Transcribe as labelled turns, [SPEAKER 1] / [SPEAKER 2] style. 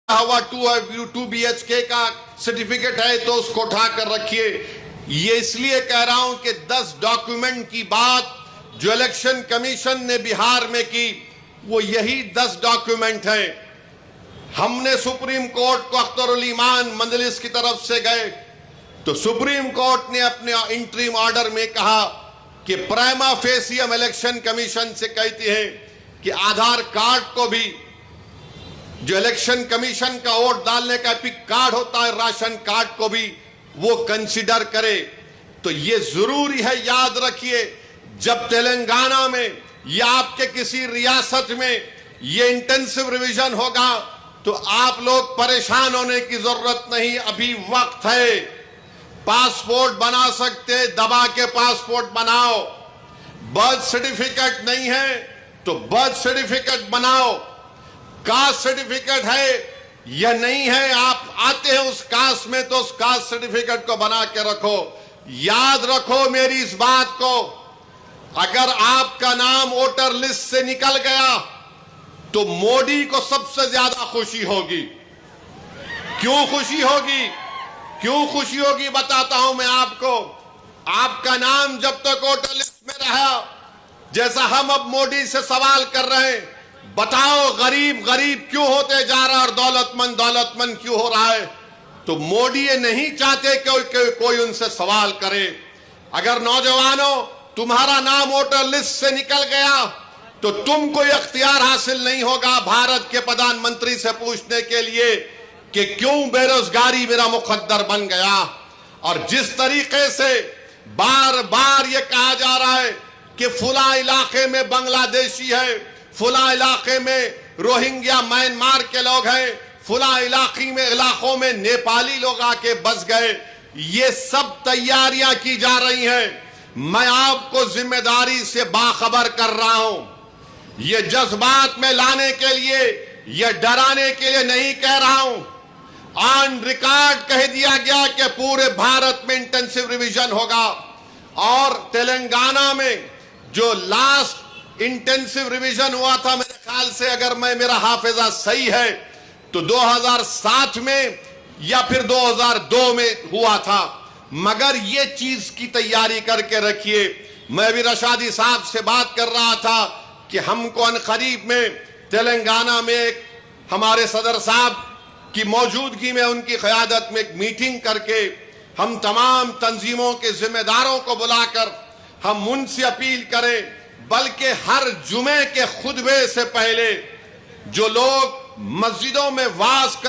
[SPEAKER 1] हुआ 2 BHK का certificate है तो उसको उठा कर रखिए। ये इसलिए कह रहा हूं कि 10 डॉक्यूमेंट की बात जो इलेक्शन कमीशन ने बिहार में की वो यही 10 डॉक्यूमेंट हैं। हमने सुप्रीम कोर्ट को अख्तरुल ईमान मंजलिस की तरफ से गए तो सुप्रीम कोर्ट ने अपने इंटरिम ऑर्डर में कहा कि प्राइमा फेसी हम इलेक्शन कमीशन से कहते हैं कि आधार कार्ड को भी जो इलेक्शन कमीशन का वोट डालने का एपिक कार्ड होता है राशन कार्ड को भी वो कंसीडर करे। तो ये जरूरी है, याद रखिए, जब तेलंगाना में या आपके किसी रियासत में ये इंटेंसिव रिवीजन होगा तो आप लोग परेशान होने की जरूरत नहीं, अभी वक्त है। पासपोर्ट बना सकते, दबा के पासपोर्ट बनाओ। बर्थ सर्टिफिकेट नहीं है तो बर्थ सर्टिफिकेट बनाओ। कास्ट सर्टिफिकेट है या नहीं है, आप आते हैं उस कास्ट में तो उस कास्ट सर्टिफिकेट को बना के रखो। याद रखो मेरी इस बात को, अगर आपका नाम वोटर लिस्ट से निकल गया तो मोदी को सबसे ज्यादा खुशी होगी। क्यों खुशी होगी? क्यों खुशी होगी बताता हूं मैं आपको। आपका नाम जब तक वोटर लिस्ट में रहा, जैसा हम अब मोदी से सवाल कर रहे हैं, बताओ गरीब गरीब क्यों होते जा रहा है और दौलतमंद क्यों हो रहा है, तो मोदी ये नहीं चाहते कि कोई उनसे सवाल करे। अगर नौजवानों तुम्हारा नाम वोटर लिस्ट से निकल गया तो तुम कोई अख्तियार हासिल नहीं होगा भारत के प्रधानमंत्री से पूछने के लिए कि क्यों बेरोजगारी मेरा मुकद्दर बन गया। और जिस तरीके से बार बार ये कहा जा रहा है कि फुला इलाके में बांग्लादेशी है, फुला इलाके में रोहिंग्या म्यांमार के लोग हैं, फुला इलाकों में नेपाली लोग आके बस गए, ये सब तैयारियां की जा रही हैं। मैं आपको जिम्मेदारी से बाखबर कर रहा हूं। ये जज्बात में लाने के लिए, ये डराने के लिए नहीं कह रहा हूं। ऑन रिकॉर्ड कह दिया गया कि पूरे भारत में इंटेंसिव रिवीजन होगा और तेलंगाना में जो लास्ट इंटेंसिव रिवीजन हुआ था, मेरे ख्याल से अगर मेरा हाफिजा सही है तो 2007 में या फिर 2002 में हुआ था। मगर ये चीज की तैयारी करके रखिए। मैं भी रशादी साहब से बात कर रहा था कि हमको अनकरीब में तेलंगाना में एक हमारे सदर साहब की मौजूदगी में, उनकी क़यादत में एक मीटिंग करके हम तमाम तंजीमों के जिम्मेदारों को बुलाकर हम उनसे अपील करें, बल्कि हर जुमे के खुतबे से पहले जो लोग मस्जिदों में वाज